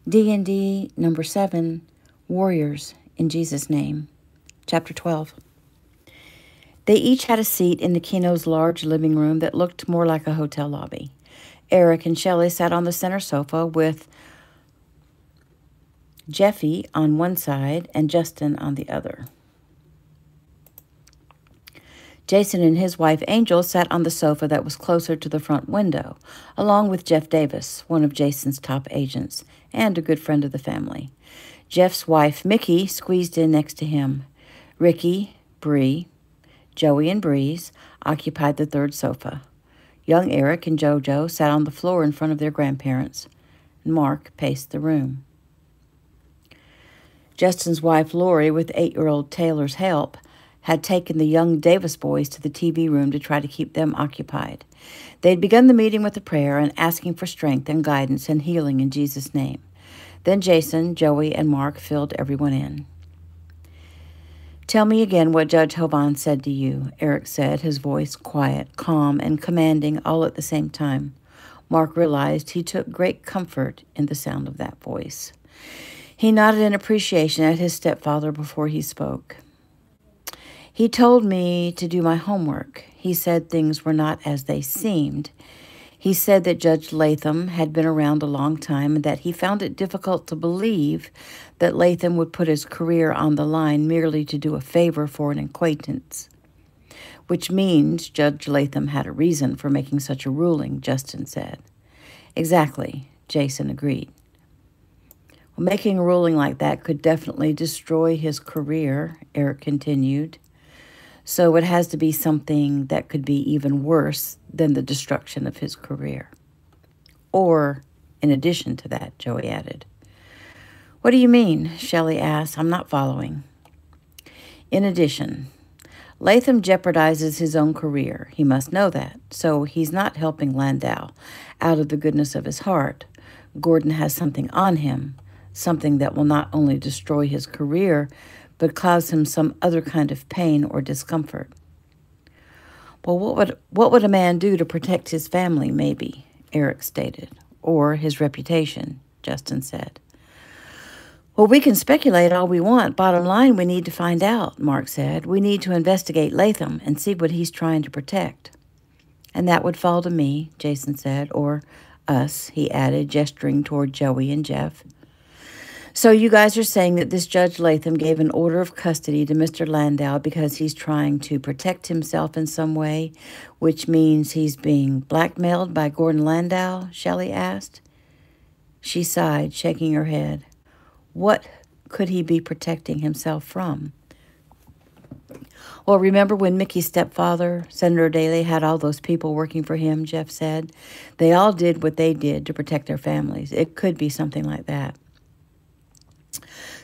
DND number 7, Warriors in Jesus' Name, Chapter 12. They each had a seat in Nakino's large living room that looked more like a hotel lobby. Eric and Shelley sat on the center sofa with Jeffy on one side and Justin on the other. Jason and his wife Angel sat on the sofa that was closer to the front window, along with Jeff Davis, one of Jason's top agents, and a good friend of the family. Jeff's wife Mickey squeezed in next to him. Ricky, Bree, Joey, and Breeze occupied the third sofa. Young Eric and JoJo sat on the floor in front of their grandparents, and Mark paced the room. Justin's wife Lori, with 8-year-old Taylor's help, had taken the young Davis boys to the TV room to try to keep them occupied. They had begun the meeting with a prayer and asking for strength and guidance and healing in Jesus' name. Then Jason, Joey, and Mark filled everyone in. "Tell me again what Judge Hovan said to you," Eric said, his voice quiet, calm, and commanding all at the same time. Mark realized he took great comfort in the sound of that voice. He nodded in appreciation at his stepfather before he spoke. "He told me to do my homework. He said things were not as they seemed. He said that Judge Latham had been around a long time and that he found it difficult to believe that Latham would put his career on the line merely to do a favor for an acquaintance. Which means Judge Latham had a reason for making such a ruling," Justin said. "Exactly," Jason agreed. "Well, making a ruling like that could definitely destroy his career," Eric continued. "So it has to be something that could be even worse than the destruction of his career. Or, in addition to that," Joey added. "What do you mean?" Shelley asked. "I'm not following." "In addition, Latham jeopardizes his own career. He must know that. So he's not helping Landau out of the goodness of his heart. Gordon has something on him, something that will not only destroy his career, but cause him some other kind of pain or discomfort." "Well, what would a man do to protect his family, maybe?" Eric stated. "Or his reputation," Justin said. "Well, we can speculate all we want. Bottom line, we need to find out," Mark said. "We need to investigate Latham and see what he's trying to protect." "And that would fall to me," Jason said. "Or us," he added, gesturing toward Joey and Jeff. "So you guys are saying that this Judge Latham gave an order of custody to Mr. Landau because he's trying to protect himself in some way, which means he's being blackmailed by Gordon Landau?" Shelley asked. She sighed, shaking her head. What could he be protecting himself from? "Well, remember when Mickey's stepfather, Senator Daley, had all those people working for him," Jeff said. "They all did what they did to protect their families. It could be something like that.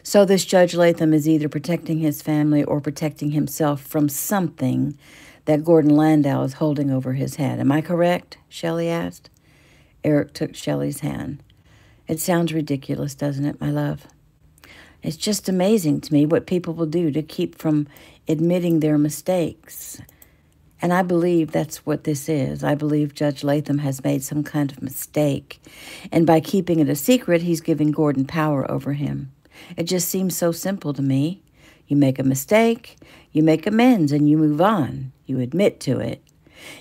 So this Judge Latham is either protecting his family or protecting himself from something that Gordon Landau is holding over his head. Am I correct?" Shelley asked. Eric took Shelley's hand. "It sounds ridiculous, doesn't it, my love? It's just amazing to me what people will do to keep from admitting their mistakes. And I believe that's what this is. I believe Judge Latham has made some kind of mistake. And by keeping it a secret, he's giving Gordon power over him. It just seems so simple to me. You make a mistake, you make amends, and you move on. You admit to it.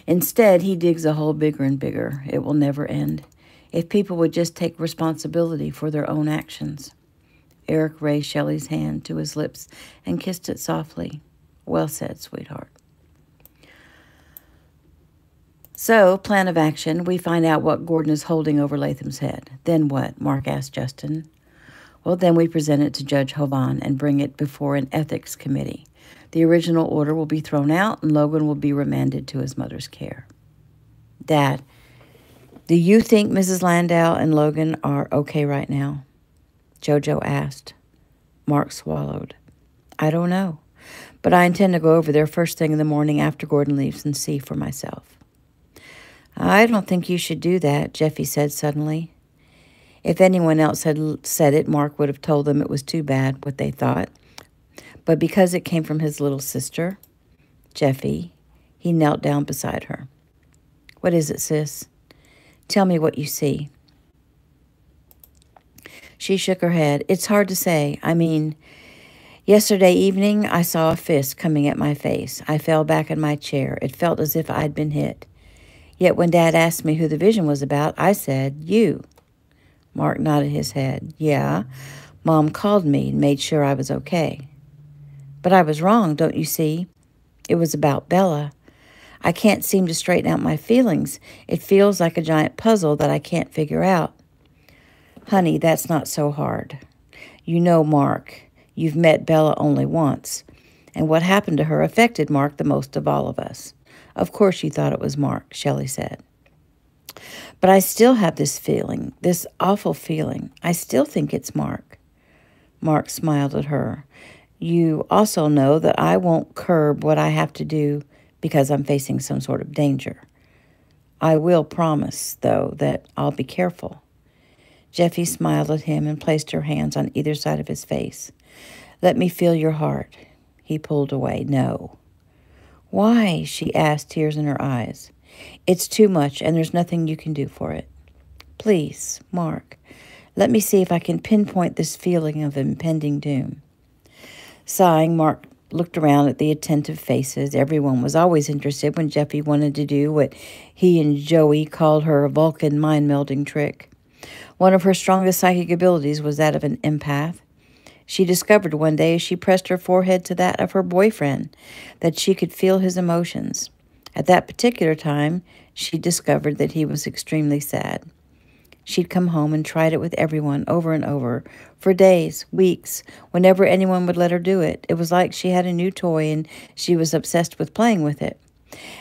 Instead, he digs a hole bigger and bigger. It will never end. If people would just take responsibility for their own actions." Eric raised Shelley's hand to his lips and kissed it softly. "Well said, sweetheart." "So, plan of action, we find out what Gordon is holding over Latham's head. Then what?" Mark asked Justin. "Well, then we present it to Judge Hovan and bring it before an ethics committee. The original order will be thrown out and Logan will be remanded to his mother's care." "Dad, do you think Mrs. Landau and Logan are okay right now?" JoJo asked. Mark swallowed. "I don't know, but I intend to go over there first thing in the morning after Gordon leaves and see for myself." "I don't think you should do that," Jeffy said suddenly. If anyone else had said it, Mark would have told them it was too bad what they thought. But because it came from his little sister, Jeffy, he knelt down beside her. "What is it, sis? Tell me what you see." She shook her head. It's hard to say. I mean, yesterday evening I saw a fist coming at my face. I fell back in my chair. It felt as if I'd been hit. Yet when Dad asked me who the vision was about, I said, you. Mark nodded his head. Yeah, Mom called me and made sure I was okay. But I was wrong, don't you see? It was about Bella. I can't seem to straighten out my feelings. It feels like a giant puzzle that I can't figure out. Honey, that's not so hard. You know, Mark, you've met Bella only once, and what happened to her affected Mark the most of all of us. Of course you thought it was Mark, Shelley said. But I still have this feeling, this awful feeling. I still think it's Mark. Mark smiled at her. You also know that I won't curb what I have to do because I'm facing some sort of danger. I will promise, though, that I'll be careful. Jeffy smiled at him and placed her hands on either side of his face. Let me feel your heart. He pulled away. No. Why? She asked, tears in her eyes. It's too much, and there's nothing you can do for it. Please, Mark, let me see if I can pinpoint this feeling of impending doom. Sighing, Mark looked around at the attentive faces. Everyone was always interested when Jeffy wanted to do what he and Joey called her Vulcan mind-melding trick. One of her strongest psychic abilities was that of an empath. She discovered one day as she pressed her forehead to that of her boyfriend that she could feel his emotions. At that particular time, she discovered that he was extremely sad. She'd come home and tried it with everyone over and over, for days, weeks, whenever anyone would let her do it. It was like she had a new toy and she was obsessed with playing with it.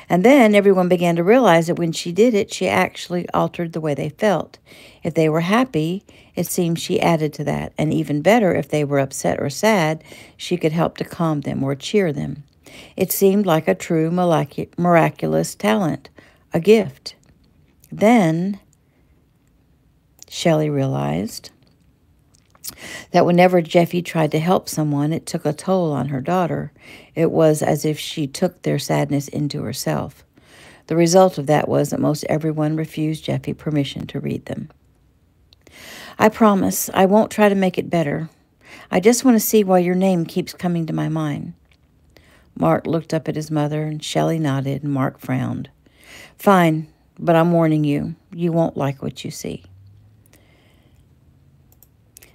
And then everyone began to realize that when she did it, she actually altered the way they felt. If they were happy, it seemed she added to that. And even better, if they were upset or sad, she could help to calm them or cheer them. It seemed like a true miraculous talent, a gift. Then Shelley realized that whenever Jeffy tried to help someone, it took a toll on her daughter. It was as if she took their sadness into herself. The result of that was that most everyone refused Jeffy permission to read them. I promise I won't try to make it better. I just want to see why your name keeps coming to my mind. Mark looked up at his mother, and Shelley nodded, and Mark frowned. Fine, but I'm warning you, you won't like what you see.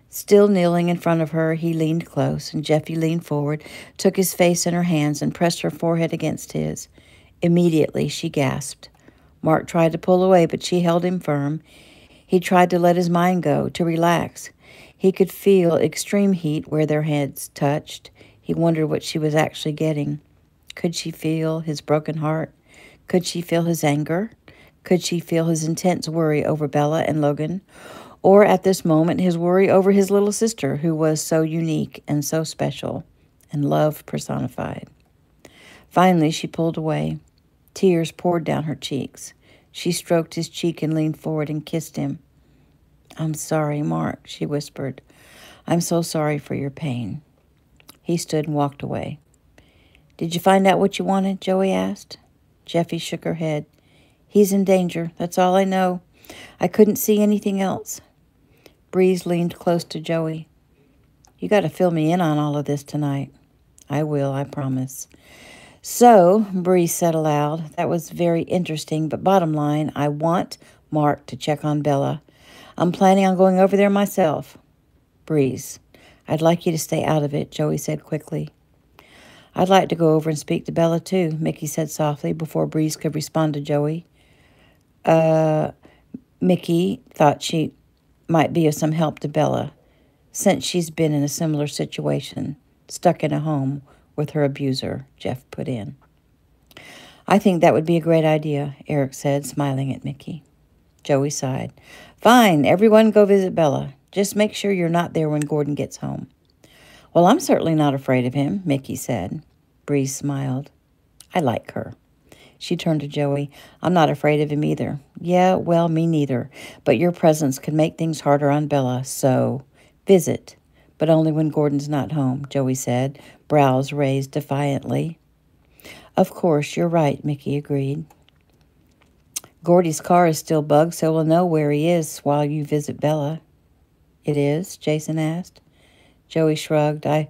Still kneeling in front of her, he leaned close, and Jeffy leaned forward, took his face in her hands, and pressed her forehead against his. Immediately, she gasped. Mark tried to pull away, but she held him firm. He tried to let his mind go, to relax. He could feel extreme heat where their heads touched. He wondered what she was actually getting. Could she feel his broken heart? Could she feel his anger? Could she feel his intense worry over Bella and Logan? Or at this moment, his worry over his little sister, who was so unique and so special, and love personified. Finally, she pulled away. Tears poured down her cheeks. She stroked his cheek and leaned forward and kissed him. I'm sorry, Mark, she whispered. I'm so sorry for your pain. He stood and walked away. Did you find out what you wanted? Joey asked. Jeffy shook her head. He's in danger. That's all I know. I couldn't see anything else. Breeze leaned close to Joey. You got to fill me in on all of this tonight. I will, I promise. So, Breeze said aloud, that was very interesting, but bottom line, I want Mark to check on Bella. I'm planning on going over there myself. Breeze, I'd like you to stay out of it, Joey said quickly. I'd like to go over and speak to Bella too, Mickey said softly before Breeze could respond to Joey. Mickey thought she might be of some help to Bella, since she's been in a similar situation, stuck in a home with her abuser, Jeff put in. I think that would be a great idea, Eric said, smiling at Mickey. Joey sighed. Fine, everyone go visit Bella. Just make sure you're not there when Gordon gets home. Well, I'm certainly not afraid of him, Mickey said. Breeze smiled. I like her. She turned to Joey. I'm not afraid of him either. Yeah, well, me neither. But your presence could make things harder on Bella, so visit. But only when Gordon's not home, Joey said, brows raised defiantly. Of course, you're right, Mickey agreed. Gordy's car is still bugged, so we'll know where he is while you visit Bella. It is? Jason asked. Joey shrugged. I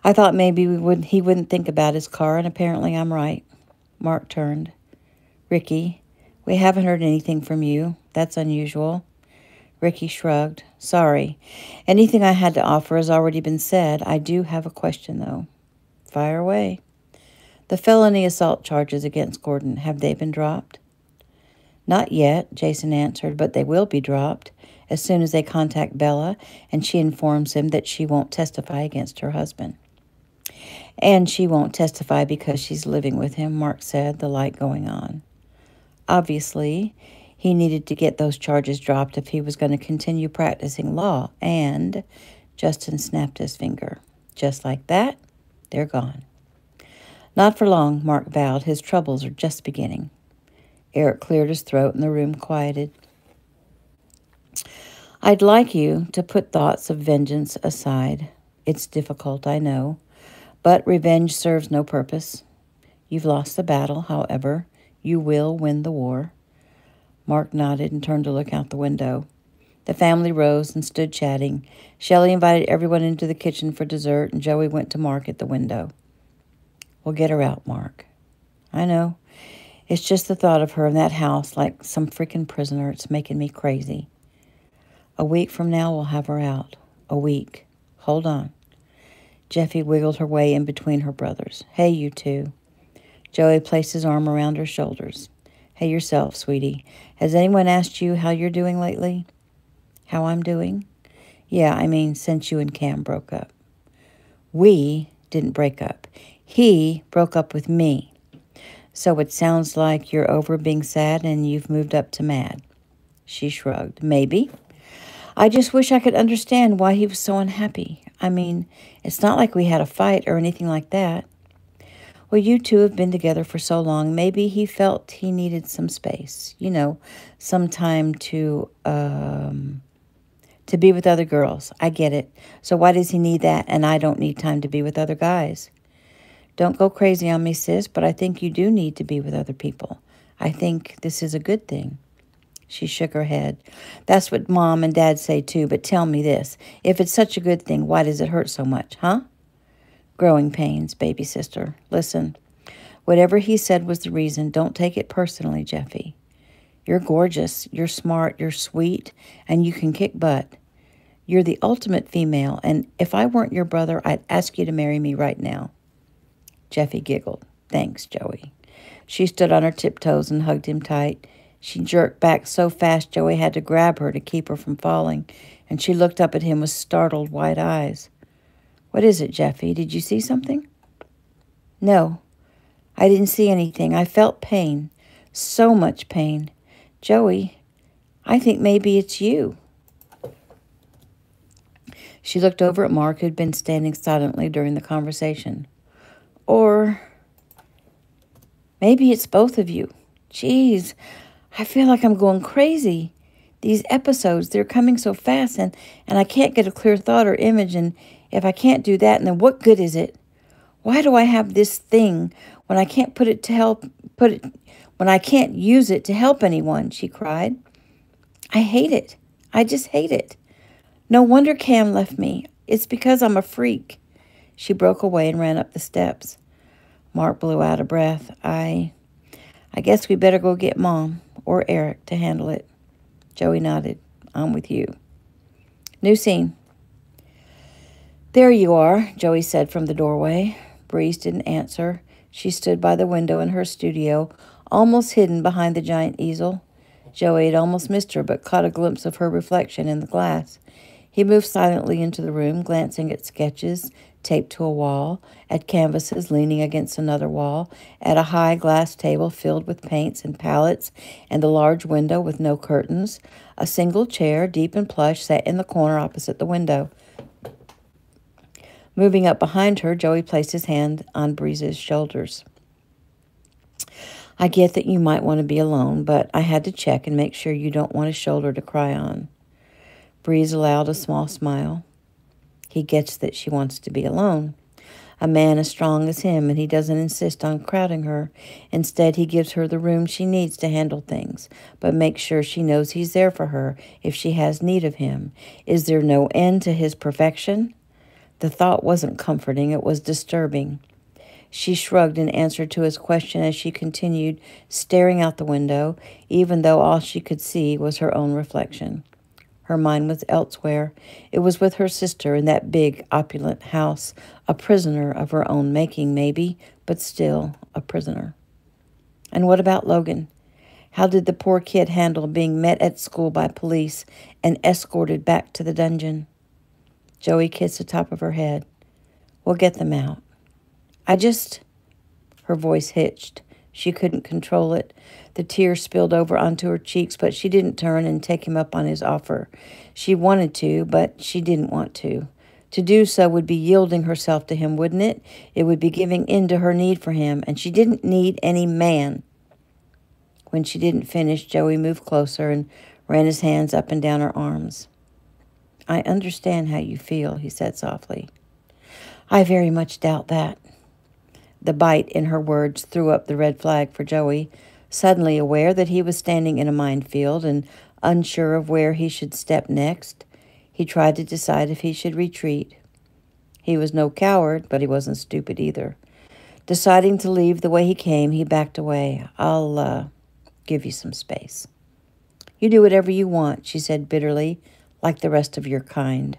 thought maybe he wouldn't think about his car, and apparently I'm right. Mark turned. Ricky, we haven't heard anything from you. That's unusual. Ricky shrugged. Sorry. Anything I had to offer has already been said. I do have a question, though. Fire away. The felony assault charges against Gordon, have they been dropped? Not yet, Jason answered, but they will be dropped as soon as they contact Bella and she informs him that she won't testify against her husband. And she won't testify because she's living with him, Mark said, the light going on. Obviously, he needed to get those charges dropped if he was going to continue practicing law, and Justin snapped his finger. Just like that, they're gone. Not for long, Mark vowed. His troubles are just beginning. Eric cleared his throat and the room quieted. I'd like you to put thoughts of vengeance aside. It's difficult, I know, but revenge serves no purpose. You've lost the battle, however. You will win the war. Mark nodded and turned to look out the window. The family rose and stood chatting. Shelley invited everyone into the kitchen for dessert, and Joey went to Mark at the window. We'll get her out, Mark. I know. It's just the thought of her in that house like some freaking prisoner. It's making me crazy. A week from now, we'll have her out. A week. Hold on. Jeffy wiggled her way in between her brothers. Hey, you two. Joey placed his arm around her shoulders. Hey, yourself, sweetie. Has anyone asked you how you're doing lately? How I'm doing? Yeah, I mean, since you and Cam broke up. We didn't break up. He broke up with me. So it sounds like you're over being sad and you've moved up to mad. She shrugged. Maybe. I just wish I could understand why he was so unhappy. I mean, it's not like we had a fight or anything like that. Well, you two have been together for so long. Maybe he felt he needed some space. You know, some time to be with other girls. I get it. So why does he need that and I don't need time to be with other guys? Don't go crazy on me, sis, but I think you do need to be with other people. I think this is a good thing. She shook her head. That's what Mom and Dad say too, but tell me this. If it's such a good thing, why does it hurt so much, huh? Growing pains, baby sister. Listen, whatever he said was the reason. Don't take it personally, Jeffy. You're gorgeous, you're smart, you're sweet, and you can kick butt. You're the ultimate female, and if I weren't your brother, I'd ask you to marry me right now. Jeffy giggled. Thanks, Joey. She stood on her tiptoes and hugged him tight. She jerked back so fast Joey had to grab her to keep her from falling, and she looked up at him with startled, wide eyes. What is it, Jeffy? Did you see something? No, I didn't see anything. I felt pain. So much pain. Joey, I think maybe it's you. She looked over at Mark, who'd been standing silently during the conversation. Or maybe it's both of you. Jeez, I feel like I'm going crazy. These episodes, they're coming so fast, and I can't get a clear thought or image, and if I can't do that, then what good is it? Why do I have this thing when I can't when I can't use it to help anyone? She cried. I hate it. I just hate it. No wonder Cam left me. It's because I'm a freak. She broke away and ran up the steps. Mark blew out a breath. I guess we better go get Mom or Eric to handle it. Joey nodded. I'm with you. New scene. There you are, Joey said from the doorway. Breeze didn't answer. She stood by the window in her studio, almost hidden behind the giant easel. Joey had almost missed her, but caught a glimpse of her reflection in the glass. He moved silently into the room, glancing at sketches taped to a wall, at canvases leaning against another wall, at a high glass table filled with paints and palettes, and the large window with no curtains. A single chair, deep and plush, sat in the corner opposite the window. Moving up behind her, Joey placed his hand on Breeze's shoulders. I get that you might want to be alone, but I had to check and make sure you don't want a shoulder to cry on. Breeze allowed a small smile. He gets that she wants to be alone. A man as strong as him, and he doesn't insist on crowding her. Instead, he gives her the room she needs to handle things, but makes sure she knows he's there for her if she has need of him. Is there no end to his perfection? The thought wasn't comforting, it was disturbing. She shrugged in answer to his question as she continued staring out the window, even though all she could see was her own reflection. Her mind was elsewhere. It was with her sister in that big, opulent house, a prisoner of her own making, maybe, but still a prisoner. And what about Logan? How did the poor kid handle being met at school by police and escorted back to the dungeon? Joey kissed the top of her head. We'll get them out. Her voice hitched. She couldn't control it. The tears spilled over onto her cheeks, but she didn't turn and take him up on his offer. She wanted to, but she didn't want to. To do so would be yielding herself to him, wouldn't it? It would be giving in to her need for him, and she didn't need any man. When she didn't finish, Joey moved closer and ran his hands up and down her arms. I understand how you feel, he said softly. I very much doubt that. The bite in her words threw up the red flag for Joey, suddenly aware that he was standing in a minefield and unsure of where he should step next. He tried to decide if he should retreat. He was no coward, but he wasn't stupid either. Deciding to leave the way he came, he backed away. I'll give you some space. You do whatever you want, she said bitterly, like the rest of your kind.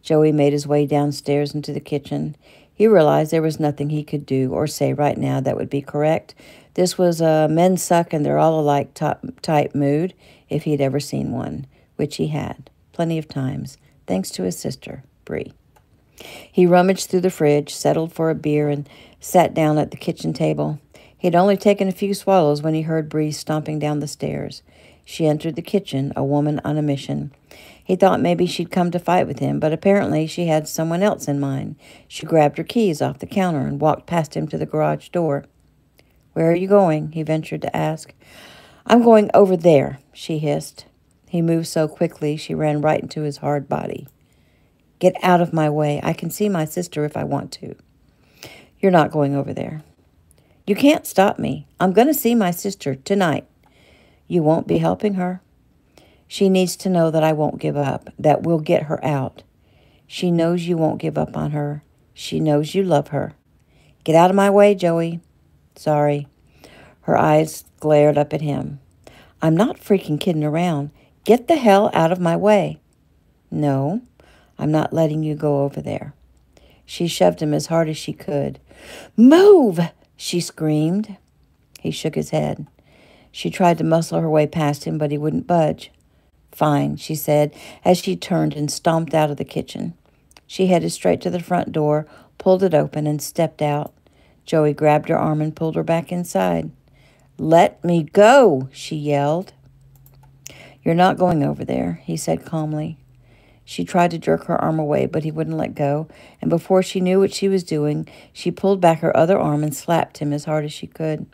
Joey made his way downstairs into the kitchen. He realized there was nothing he could do or say right now that would be correct. This was a men suck and they're all alike type mood, if he'd ever seen one, which he had, plenty of times, thanks to his sister, Bree. He rummaged through the fridge, settled for a beer, and sat down at the kitchen table. He'd only taken a few swallows when he heard Bree stomping down the stairs. She entered the kitchen, a woman on a mission. He thought maybe she'd come to fight with him, but apparently she had someone else in mind. She grabbed her keys off the counter and walked past him to the garage door. Where are you going? He ventured to ask. I'm going over there, she hissed. He moved so quickly she ran right into his hard body. Get out of my way. I can see my sister if I want to. You're not going over there. You can't stop me. I'm going to see my sister tonight. You won't be helping her. She needs to know that I won't give up, that we'll get her out. She knows you won't give up on her. She knows you love her. Get out of my way, Joey. Sorry. Her eyes glared up at him. I'm not freaking kidding around. Get the hell out of my way. No, I'm not letting you go over there. She shoved him as hard as she could. Move! She screamed. He shook his head. She tried to muscle her way past him, but he wouldn't budge. Fine, she said, as she turned and stomped out of the kitchen. She headed straight to the front door, pulled it open, and stepped out. Joey grabbed her arm and pulled her back inside. Let me go, she yelled. You're not going over there, he said calmly. She tried to jerk her arm away, but he wouldn't let go, and before she knew what she was doing, she pulled back her other arm and slapped him as hard as she could.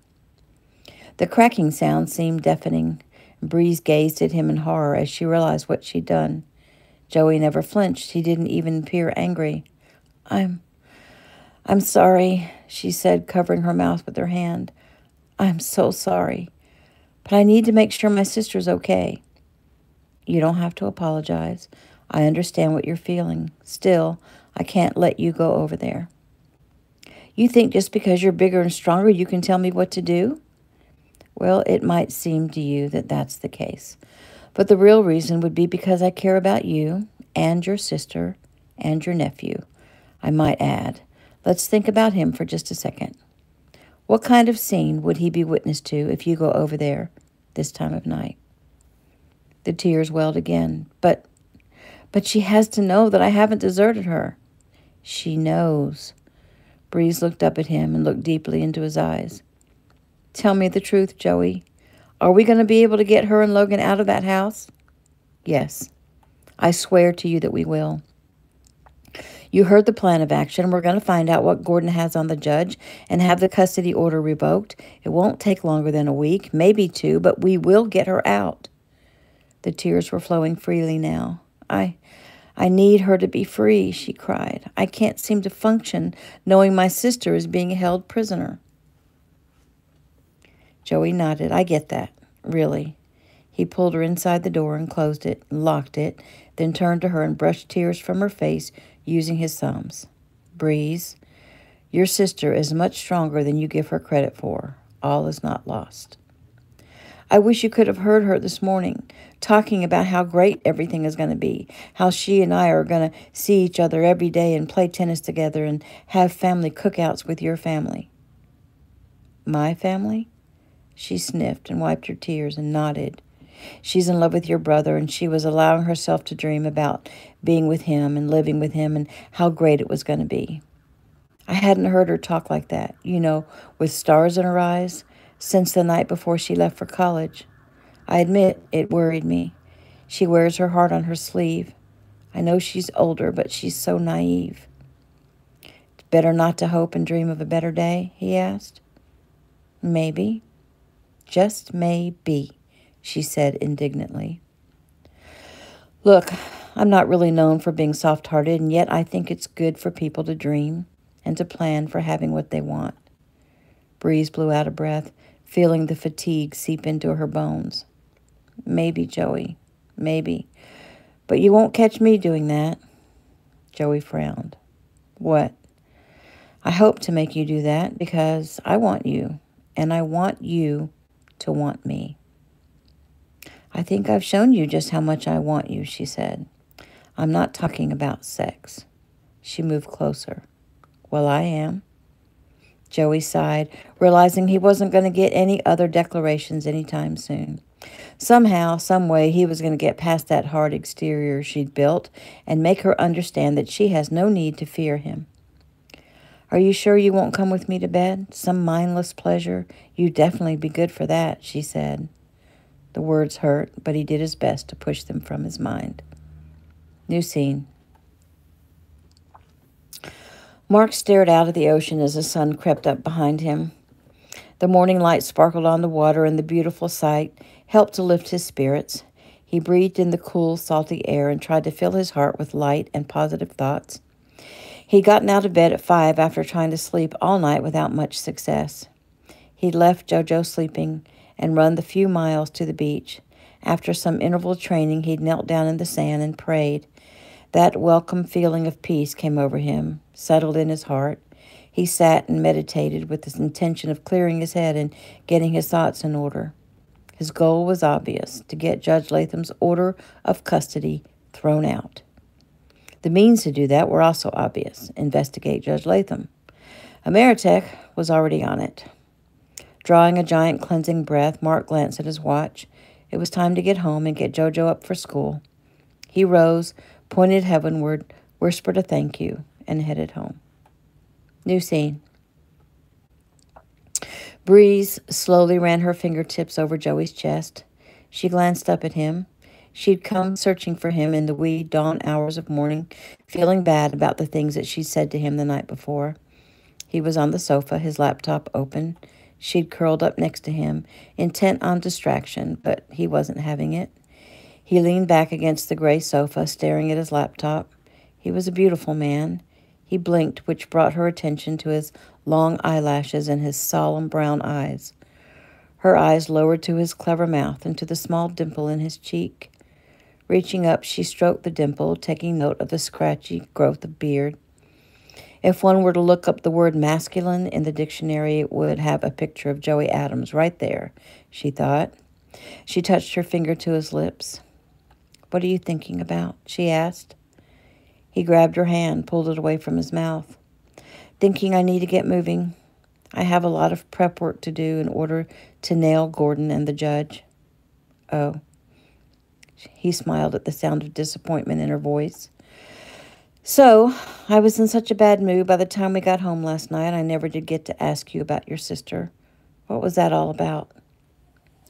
The cracking sound seemed deafening. Breeze gazed at him in horror as she realized what she'd done. Joey never flinched. He didn't even appear angry. I'm sorry, she said, covering her mouth with her hand. I'm so sorry. But I need to make sure my sister's okay. You don't have to apologize. I understand what you're feeling. Still, I can't let you go over there. You think just because you're bigger and stronger you can tell me what to do? Well, it might seem to you that that's the case. But the real reason would be because I care about you and your sister and your nephew. I might add. Let's think about him for just a second. What kind of scene would he be witness to if you go over there this time of night? The tears welled again. But she has to know that I haven't deserted her. She knows. Breeze looked up at him and looked deeply into his eyes. Tell me the truth, Joey. Are we going to be able to get her and Logan out of that house? Yes. I swear to you that we will. You heard the plan of action. We're going to find out what Gordon has on the judge and have the custody order revoked. It won't take longer than a week, maybe 2, but we will get her out. The tears were flowing freely now. I I need her to be free, she cried. I can't seem to function knowing my sister is being held prisoner. Joey nodded. I get that, really. He pulled her inside the door and closed it and locked it, then turned to her and brushed tears from her face using his thumbs. Breeze, your sister is much stronger than you give her credit for. All is not lost. I wish you could have heard her this morning, talking about how great everything is going to be, how she and I are going to see each other every day and play tennis together and have family cookouts with your family. My family? She sniffed and wiped her tears and nodded. She's in love with your brother, and she was allowing herself to dream about being with him and living with him and how great it was going to be. I hadn't heard her talk like that, with stars in her eyes, since the night before she left for college. I admit it worried me. She wears her heart on her sleeve. I know she's older, but she's so naive. It's better not to hope and dream of a better day, he asked. Maybe. Just maybe, she said indignantly. Look, I'm not really known for being soft-hearted, and yet I think it's good for people to dream and to plan for having what they want. Breeze blew out a breath, feeling the fatigue seep into her bones. Maybe, Joey, maybe. But you won't catch me doing that. Joey frowned. What? I hope to make you do that because I want you, and I want you to want me. I think I've shown you just how much I want you, she said. I'm not talking about sex. She moved closer. Well, I am. Joey sighed, realizing he wasn't going to get any other declarations anytime soon. Somehow, some way, he was going to get past that hard exterior she'd built and make her understand that she has no need to fear him. Are you sure you won't come with me to bed? Some mindless pleasure? You'd definitely be good for that, she said. The words hurt, but he did his best to push them from his mind. New scene. Mark stared out at the ocean as the sun crept up behind him. The morning light sparkled on the water, and the beautiful sight helped to lift his spirits. He breathed in the cool, salty air and tried to fill his heart with light and positive thoughts. He'd gotten out of bed at 5 after trying to sleep all night without much success. He'd left JoJo sleeping and run the few miles to the beach. After some interval training, he'd knelt down in the sand and prayed. That welcome feeling of peace came over him, settled in his heart. He sat and meditated with the intention of clearing his head and getting his thoughts in order. His goal was obvious, to get Judge Latham's order of custody thrown out. The means to do that were also obvious. Investigate Judge Latham. Ameritech was already on it. Drawing a giant cleansing breath, Mark glanced at his watch. It was time to get home and get JoJo up for school. He rose, pointed heavenward, whispered a thank you, and headed home. New scene. Breeze slowly ran her fingertips over Joey's chest. She glanced up at him. She'd come searching for him in the wee dawn hours of morning, feeling bad about the things that she'd said to him the night before. He was on the sofa, his laptop open. She'd curled up next to him, intent on distraction, but he wasn't having it. He leaned back against the gray sofa, staring at his laptop. He was a beautiful man. He blinked, which brought her attention to his long eyelashes and his solemn brown eyes. Her eyes lowered to his clever mouth and to the small dimple in his cheek. Reaching up, she stroked the dimple, taking note of the scratchy growth of beard. If one were to look up the word masculine in the dictionary, it would have a picture of Joey Adams right there, she thought. She touched her finger to his lips. What are you thinking about? She asked. He grabbed her hand, pulled it away from his mouth. Thinking I need to get moving. I have a lot of prep work to do in order to nail Gordon and the judge. Oh. He smiled at the sound of disappointment in her voice. So, I was in such a bad mood by the time we got home last night, I never did get to ask you about your sister. What was that all about?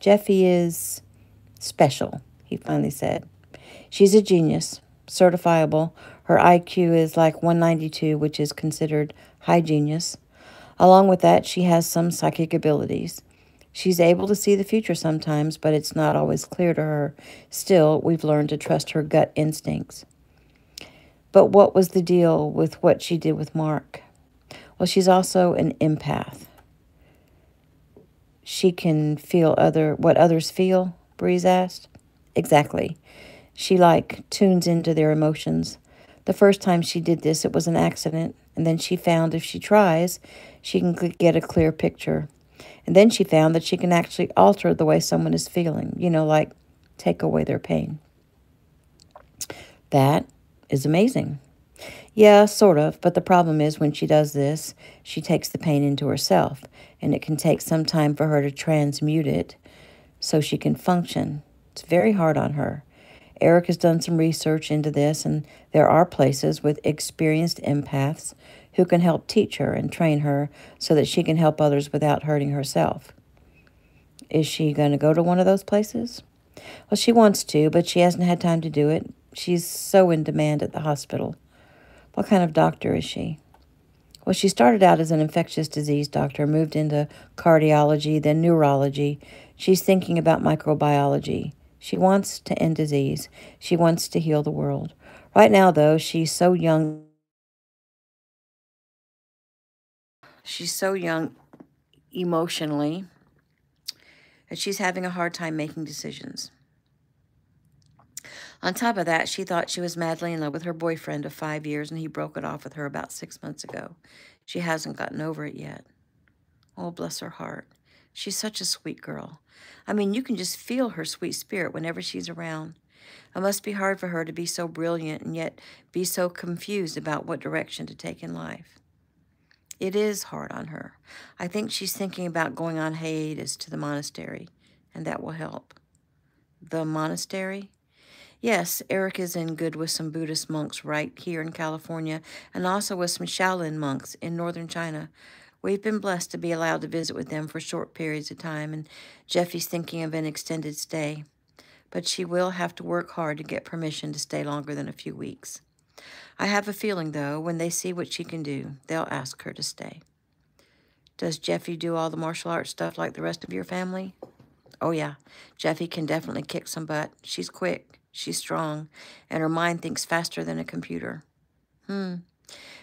Jeffy is special, he finally said. She's a genius, certifiable. Her IQ is like 192, which is considered high genius. Along with that, she has some psychic abilities. She's able to see the future sometimes, but it's not always clear to her. Still, we've learned to trust her gut instincts. But what was the deal with what she did with Mark? Well, she's also an empath. She can feel what others feel, Breeze asked. Exactly. She, tunes into their emotions. The first time she did this, it was an accident, and then she found if she tries, she can get a clear picture. And then she found that she can actually alter the way someone is feeling, take away their pain. That is amazing. Yeah, sort of, but the problem is when she does this, she takes the pain into herself, and it can take some time for her to transmute it so she can function. It's very hard on her. Eric has done some research into this, and there are places with experienced empaths who can help teach her and train her so that she can help others without hurting herself. Is she going to go to one of those places? Well, she wants to, but she hasn't had time to do it. She's so in demand at the hospital. What kind of doctor is she? Well, she started out as an infectious disease doctor, moved into cardiology, then neurology. She's thinking about microbiology. She wants to end disease. She wants to heal the world. Right now, though, she's so young. She's so young emotionally that she's having a hard time making decisions. On top of that, she thought she was madly in love with her boyfriend of 5 years, and he broke it off with her about 6 months ago. She hasn't gotten over it yet. Oh, bless her heart. She's such a sweet girl. I mean, you can just feel her sweet spirit whenever she's around. It must be hard for her to be so brilliant and yet be so confused about what direction to take in life. It is hard on her. I think she's thinking about going on hiatus to the monastery, and that will help. The monastery? Yes, Eric is in good with some Buddhist monks right here in California and also with some Shaolin monks in northern China. We've been blessed to be allowed to visit with them for short periods of time, and Jeffy's thinking of an extended stay. But she will have to work hard to get permission to stay longer than a few weeks. I have a feeling, though, when they see what she can do, they'll ask her to stay. Does Jeffy do all the martial arts stuff like the rest of your family? Oh, yeah. Jeffy can definitely kick some butt. She's quick. She's strong. And her mind thinks faster than a computer.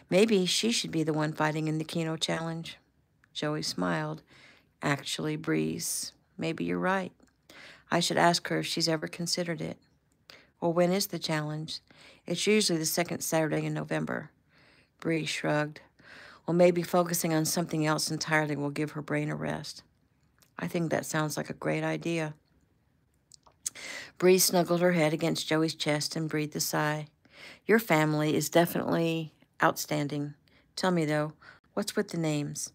Maybe she should be the one fighting in the Keno challenge. Joey smiled. Actually, Breeze, maybe you're right. I should ask her if she's ever considered it. Well, when is the challenge? It's usually the second Saturday in November. Bree shrugged. Well, maybe focusing on something else entirely will give her brain a rest. I think that sounds like a great idea. Bree snuggled her head against Joey's chest and breathed a sigh. Your family is definitely outstanding. Tell me, though, what's with the names?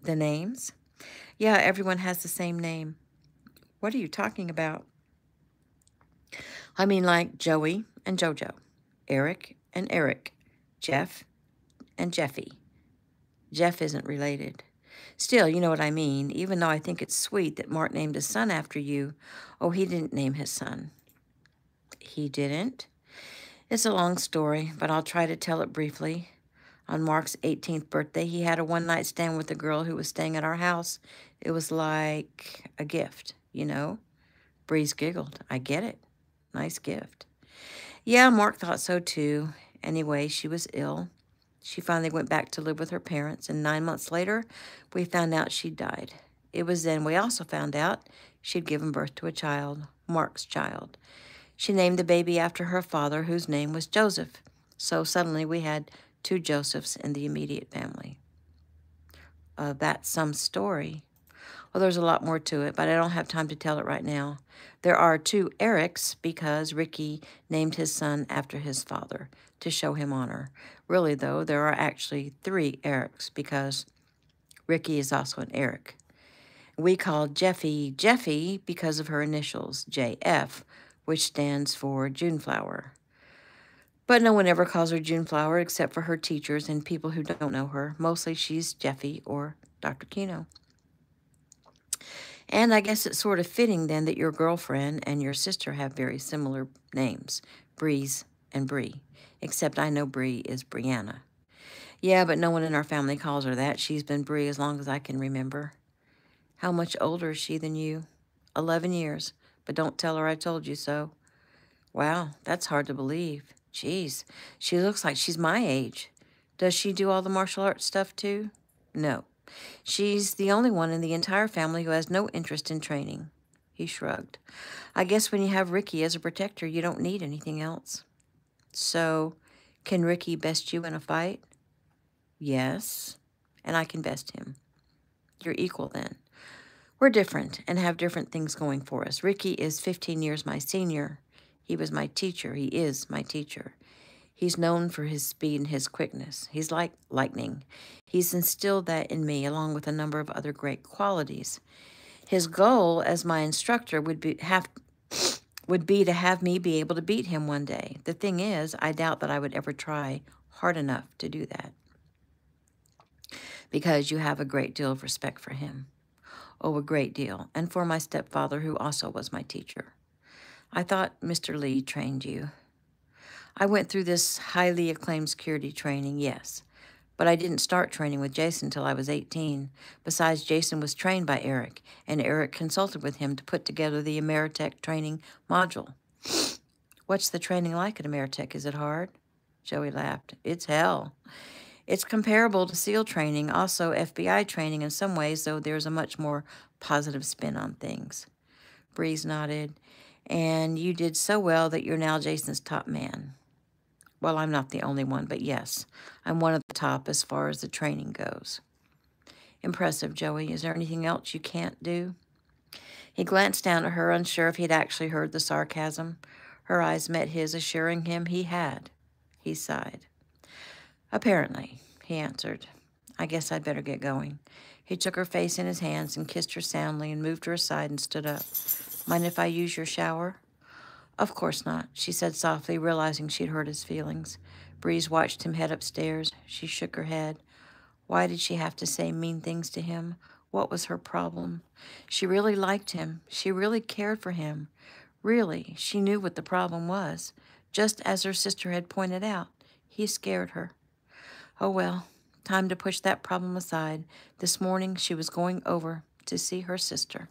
The names? Yeah, everyone has the same name. What are you talking about? I mean, like Joey and Jojo, Eric and Eric, Jeff and Jeffy. Jeff isn't related. Still, you know what I mean, even though I think it's sweet that Mark named his son after you. Oh, he didn't name his son. He didn't? It's a long story, but I'll try to tell it briefly. On Mark's 18th birthday, he had a one-night stand with a girl who was staying at our house. It was like a gift, you know? Breeze giggled. I get it. Nice gift. Yeah, Mark thought so too. Anyway, she was ill. She finally went back to live with her parents, and 9 months later, we found out she'd died. It was then we also found out she'd given birth to a child, Mark's child. She named the baby after her father, whose name was Joseph. So suddenly we had 2 Josephs in the immediate family. That's some story. Well, there's a lot more to it, but I don't have time to tell it right now. There are 2 Erics because Ricky named his son after his father to show him honor. Really, though, there are actually 3 Erics because Ricky is also an Eric. We called Jeffy Jeffy because of her initials, JF, which stands for Juneflower. But no one ever calls her Juneflower except for her teachers and people who don't know her. Mostly she's Jeffy or Dr. Keno. And I guess it's sort of fitting then that your girlfriend and your sister have very similar names, Breeze and Bree, except I know Bree is Brianna. Yeah, but no one in our family calls her that. She's been Bree as long as I can remember. How much older is she than you? 11 years, but don't tell her I told you so. Wow, that's hard to believe. Geez, she looks like she's my age. Does she do all the martial arts stuff too? No. She's the only one in the entire family who has no interest in training. He shrugged. I guess when you have Ricky as a protector, you don't need anything else. So, can Ricky best you in a fight? Yes, and I can best him. You're equal then. We're different and have different things going for us. Ricky is 15 years my senior. He was my teacher. He is my teacher. He's known for his speed and his quickness. He's like lightning. He's instilled that in me, along with a number of other great qualities. His goal as my instructor would be to have me be able to beat him one day. The thing is, I doubt that I would ever try hard enough to do that, because you have a great deal of respect for him. Oh, a great deal. And for my stepfather, who also was my teacher. I thought Mr. Lee trained you. I went through this highly acclaimed security training, yes. But I didn't start training with Jason until I was 18. Besides, Jason was trained by Eric, and Eric consulted with him to put together the Ameritech training module. What's the training like at Ameritech? Is it hard? Joey laughed. It's hell. It's comparable to SEAL training, also FBI training in some ways, though there's a much more positive spin on things. Breeze nodded. And you did so well that you're now Jason's top man. Well, I'm not the only one, but yes, I'm one of the top as far as the training goes. Impressive, Joey. Is there anything else you can't do? He glanced down at her, unsure if he'd actually heard the sarcasm. Her eyes met his, assuring him he had. He sighed. Apparently, he answered. I guess I'd better get going. He took her face in his hands and kissed her soundly and moved her aside and stood up. Mind if I use your shower? Of course not, she said softly, realizing she'd hurt his feelings. Breeze watched him head upstairs. She shook her head. Why did she have to say mean things to him? What was her problem? She really liked him. She really cared for him. Really, she knew what the problem was. Just as her sister had pointed out, he scared her. Oh well, time to push that problem aside. This morning she was going over to see her sister.